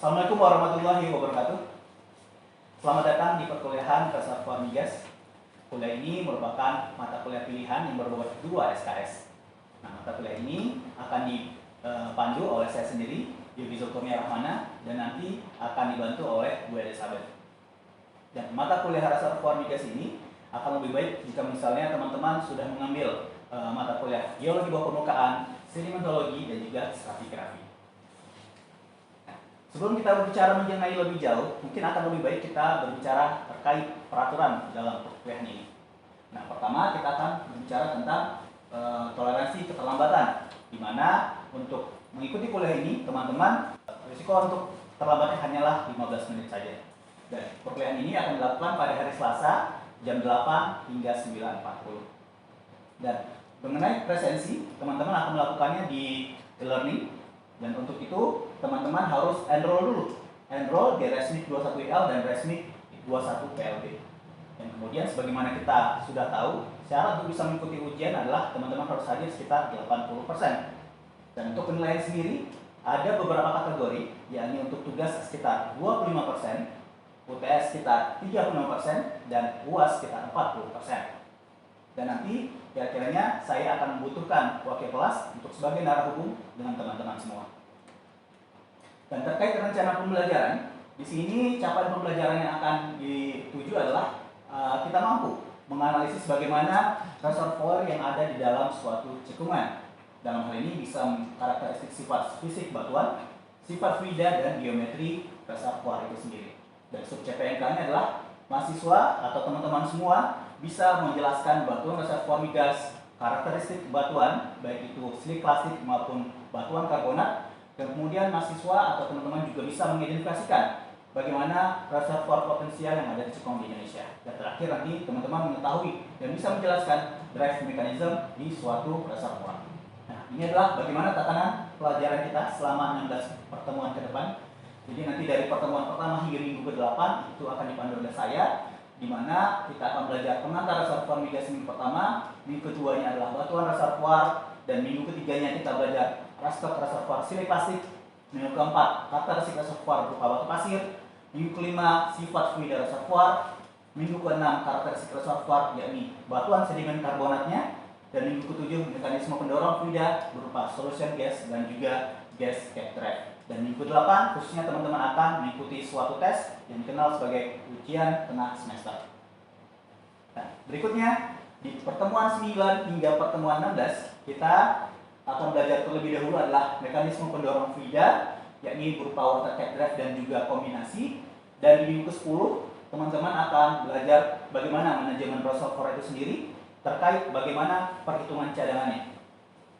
Assalamualaikum warahmatullahi wabarakatuh. Selamat datang di perkuliahan Reservoir Migas. Kuliah ini merupakan mata kuliah pilihan yang berbobot 2 SKS. Nah, mata kuliah ini akan dipandu oleh saya sendiri, Yogi Zulkurnia Rahmana, dan nanti akan dibantu oleh Bu Elizabeth. Dan mata kuliah Reservoir Migas ini akan lebih baik jika misalnya teman-teman sudah mengambil mata kuliah Geologi Bawah Permukaan, Sedimentologi, dan juga Stratigrafi. Sebelum kita berbicara mengenai lebih jauh, mungkin akan lebih baik kita berbicara terkait peraturan dalam perkuliahan ini. Nah, pertama kita akan berbicara tentang toleransi keterlambatan, di mana untuk mengikuti kuliah ini, teman-teman, risiko untuk terlambatnya hanyalah 15 menit saja. Dan perkuliahan ini akan dilakukan pada hari Selasa, jam 8 hingga 9.40. Dan mengenai presensi, teman-teman akan melakukannya di e-learning. Dan untuk itu, teman-teman harus enroll dulu. Enroll di Resmik 21IL dan Resmik 21PLB. Dan kemudian sebagaimana kita sudah tahu, syarat untuk bisa mengikuti ujian adalah teman-teman harus hadir sekitar 80%. Dan untuk penilaian sendiri, ada beberapa kategori, yakni untuk tugas sekitar 25%, UTS sekitar 36%, dan UAS sekitar 40%. Dan nanti kira-kiranya saya akan membutuhkan wakil kelas untuk sebagai narahubung dengan teman-teman semua. Dan terkait rencana pembelajaran, di sini capaian pembelajaran yang akan dituju adalah kita mampu menganalisis bagaimana reservoir yang ada di dalam suatu cekungan. Dalam hal ini bisa karakteristik sifat fisik batuan, sifat fluida, dan geometri reservoir itu sendiri. Dan sub CPNK-nya adalah mahasiswa atau teman-teman semua bisa menjelaskan batuan reservoir migas, karakteristik batuan, baik itu slik plastik maupun batuan karbonat. Dan kemudian mahasiswa atau teman-teman juga bisa mengidentifikasikan bagaimana reservoir potensial yang ada di cekungan di Indonesia. Dan terakhir nanti teman-teman mengetahui dan bisa menjelaskan drive mechanism di suatu reservoir. Nah, ini adalah bagaimana tatanan pelajaran kita selama 16 pertemuan ke depan. Jadi nanti dari pertemuan pertama hingga minggu ke-8 itu akan dipandu oleh saya, di mana kita akan belajar pengantar reservoir migas minggu pertama, minggu keduanya adalah batuan reservoir, dan minggu ketiganya kita belajar rastok reservoir slik plastik, minggu keempat karakteristik reservoir berupa batu pasir, minggu kelima sifat fluida reservoir, minggu keenam karakteristik reservoir yakni batuan sedimen karbonatnya, dan minggu ketujuh mekanisme pendorong fluida berupa solution gas dan juga gas capture. Dan minggu ke-8 khususnya teman-teman akan mengikuti suatu tes yang dikenal sebagai ujian tengah semester. Nah, berikutnya di pertemuan 9 hingga pertemuan 16 kita akan belajar terlebih dahulu adalah mekanisme pendorong fluida, yakni berupa water cat drive dan juga kombinasi. Dan di minggu ke-10 teman-teman akan belajar bagaimana manajemen reservoir itu sendiri terkait bagaimana perhitungan cadangannya.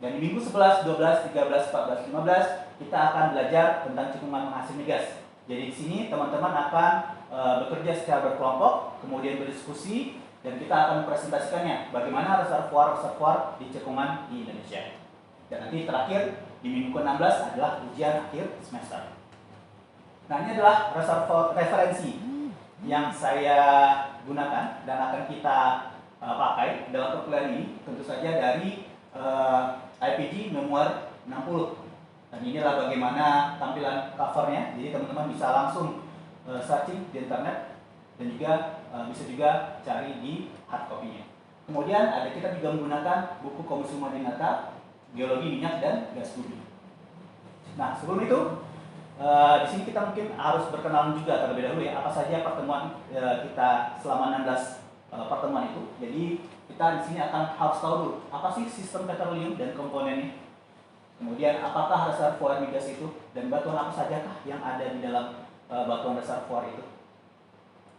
Dan di minggu 11, 12, 13, 14, 15 kita akan belajar tentang cekungan penghasil migas. Jadi di sini teman-teman akan bekerja secara berkelompok, kemudian berdiskusi, dan kita akan mempresentasikannya bagaimana reservoir-reservoir di cekungan di Indonesia. Dan nanti terakhir di minggu ke-16 adalah ujian akhir semester. Nah, ini adalah reservoir referensi yang saya gunakan dan akan kita pakai dalam perkuliahan ini, tentu saja dari IPG nomor 60. Dan inilah bagaimana tampilan covernya. Jadi teman-teman bisa langsung searching di internet dan juga bisa juga cari di hard copy-nya. Kemudian kita juga menggunakan buku Komisi Madinata, Geologi Minyak dan Gas Bumi. Nah, sebelum itu di sini kita mungkin harus berkenalan juga terlebih dahulu ya, apa saja pertemuan kita selama 16 pertemuan itu. Jadi kita di sini akan harus tahu dulu apa sih sistem petroleum dan komponennya. Kemudian apakah reservoir migas itu dan batuan apa sajakah yang ada di dalam batuan reservoir itu.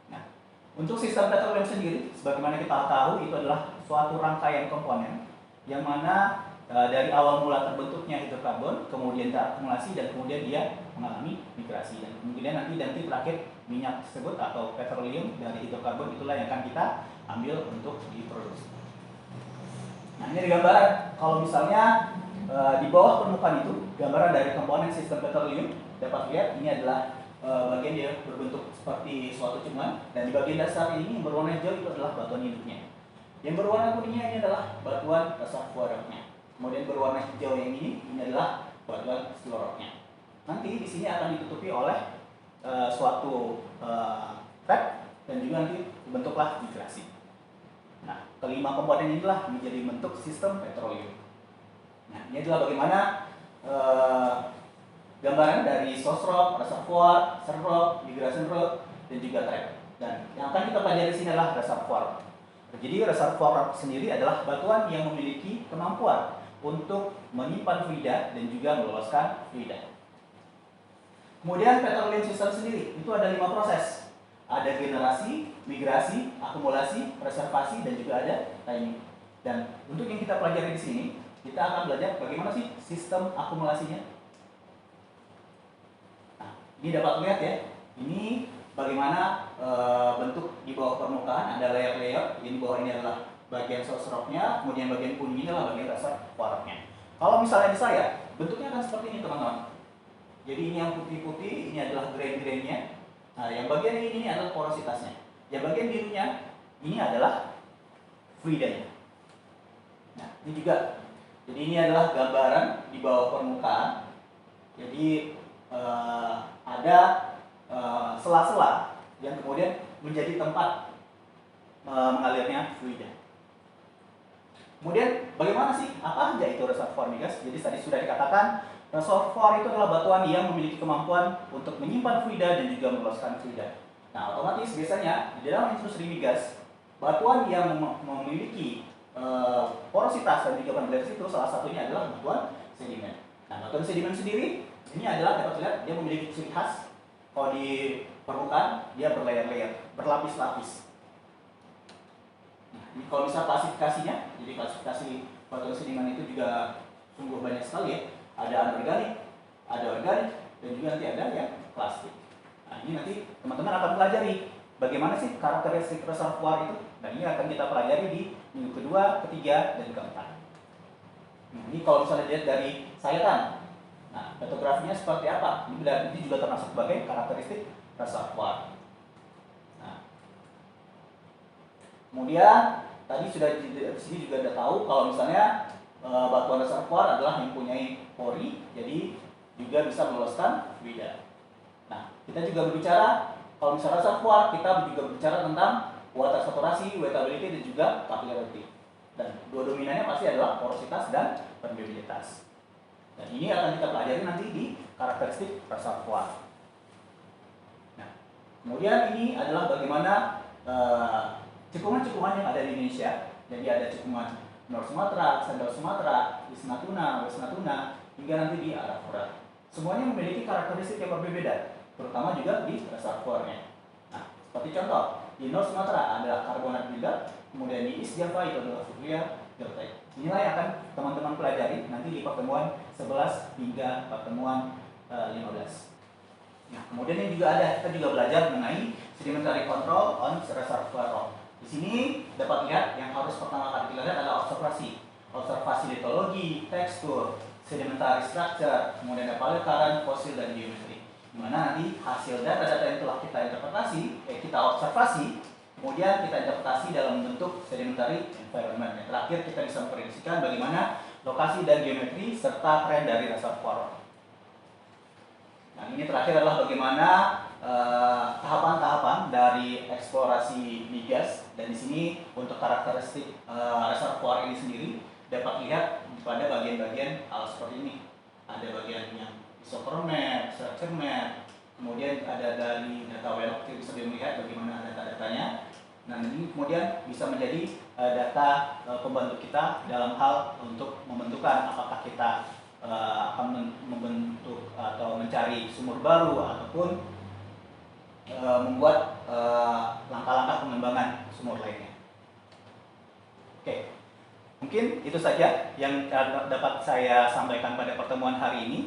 Nah, untuk sistem petroleum sendiri, sebagaimana kita tahu itu adalah suatu rangkaian komponen yang mana dari awal mula terbentuknya hidrokarbon, kemudian terakumulasi dan kemudian dia mengalami migrasi, dan kemudian nanti terakhir minyak tersebut atau petroleum dari hidrokarbon itulah yang akan kita ambil untuk diproduksi. Nah, ini gambaran kalau misalnya di bawah permukaan itu gambaran dari komponen sistem petroleum. Dapat lihat ini adalah bagian dia berbentuk seperti suatu cekungan, dan di bagian dasar ini yang berwarna hijau itu adalah batuan induknya. Yang berwarna kuningnya ini adalah batuan reservoir rocknya. Kemudian berwarna hijau yang ini adalah batuan seluruhnya. nanti di sini akan ditutupi oleh suatu trap dan juga nanti dibentuklah migrasi. Nah, kelima komponen inilah menjadi bentuk sistem petroleum. Nah, ini adalah bagaimana gambaran dari source rock, reservoir, serve, migration rock, dan juga trap. Dan yang akan kita pelajari di sini adalah reservoir. Jadi reservoir sendiri adalah batuan yang memiliki kemampuan untuk menyimpan fluida dan juga meloloskan fluida. Kemudian petroleum system sendiri itu ada 5 proses. Ada generasi, migrasi, akumulasi, reservasi, dan juga ada timing. Dan untuk yang kita pelajari di sini, kita akan belajar bagaimana sih sistem akumulasinya. Nah, ini dapat lihat ya. Ini bagaimana bentuk di bawah permukaan, ada layer-layer. Ini bawah ini adalah bagian source rock-nya, kemudian bagian kuning ini adalah bagian reservoir-nya. Kalau misalnya di saya, bentuknya akan seperti ini teman-teman. Jadi ini yang putih-putih, ini adalah grain-grainnya. Nah, yang bagian ini adalah porositasnya. Yang bagian birunya, ini adalah fluidanya. Nah, ini juga. Jadi ini adalah gambaran di bawah permukaan. Jadi ada sela-sela yang kemudian menjadi tempat mengalirnya fluida. Kemudian bagaimana sih? Apa aja itu reservoir migas? Jadi tadi sudah dikatakan reservoir itu adalah batuan yang memiliki kemampuan untuk menyimpan fluida dan juga meloloskan fluida. Nah, otomatis biasanya di dalam industri migas, batuan yang memiliki porositas dan juga pendensity itu salah satunya adalah batuan sedimen. Nah, batuan sedimen sendiri ini adalah dapat dilihat dia memiliki ciri khas. Kalau di permukaan dia berlayer-layer, berlapis-lapis. Nah, ini kalau bisa klasifikasinya, jadi klasifikasi batuan sedimen itu juga sungguh banyak sekali ya. Ada anorganik, ada organik, dan juga nanti ada yang plastik. Nah, ini nanti teman-teman akan pelajari bagaimana sih karakteristik reservoir itu. Dan ini akan kita pelajari di minggu kedua, ketiga, dan keempat. Nah, ini kalau misalnya dilihat dari sayatan, nah petrografinya seperti apa? Ini juga termasuk sebagai karakteristik reservoir. Nah, kemudian tadi sudah di sini juga ada tahu kalau misalnya batuan reservoir adalah yang mempunyai pori, jadi juga bisa meloloskan fluida. Nah, kita juga berbicara kalau misalnya reservoir, kita juga berbicara tentang water saturasi, wettability, dan juga capillarity. Dan dua dominannya pasti adalah porositas dan permeabilitas. Dan ini akan kita pelajari nanti di karakteristik reservoir. Nah, kemudian ini adalah bagaimana cekungan-cekungan yang ada di Indonesia. Jadi ada cekungan North Sumatera, Central Sumatera, East Natuna, West Natuna, hingga nanti di Arafura. Semuanya memiliki karakteristik yang berbeda, terutama juga di reservoirnya. Nah, seperti contoh, di North Sumatera adalah karbonat buildup, kemudian di East Java itu adalah Fuglia deltaic. Inilah yang akan teman-teman pelajari nanti di pertemuan 11 hingga pertemuan 15. Nah, kemudian yang juga ada, kita juga belajar mengenai sedimentary control on reservoir rock. Di sini dapat lihat yang harus pertama kali kita lihat adalah observasi. Observasi litologi, tekstur, sedimentary structure, kemudian ada paleokaran, fosil, dan geometri. Dimana nanti hasil data-data yang telah kita interpretasi, kita observasi, kemudian kita interpretasi dalam bentuk sedimentary environment. Yang terakhir kita bisa memprediksikan bagaimana lokasi dan geometri serta tren dari reservoir. Nah, ini terakhir adalah bagaimana tahapan-tahapan dari eksplorasi migas, dan di sini untuk karakteristik reservoir ini sendiri dapat lihat pada bagian-bagian hal seperti ini. Ada bagian yang isochron map, structure map, kemudian ada dari data well kita bisa melihat bagaimana data-datanya. Nah, ini kemudian bisa menjadi data pembantu kita dalam hal untuk membentukkan apakah kita akan membentuk atau mencari sumur baru ataupun membuat langkah-langkah pengembangan sumur lainnya. Oke, mungkin itu saja yang dapat saya sampaikan pada pertemuan hari ini.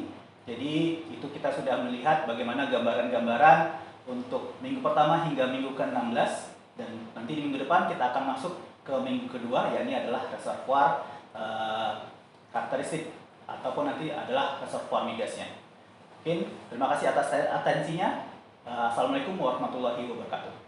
Jadi itu kita sudah melihat bagaimana gambaran-gambaran untuk minggu pertama hingga minggu ke-16, dan nanti di minggu depan kita akan masuk ke minggu kedua, yakni adalah reservoir karakteristik ataupun nanti adalah reservoir migasnya. Mungkin terima kasih atas atensinya. Assalamualaikum warahmatullahi wabarakatuh.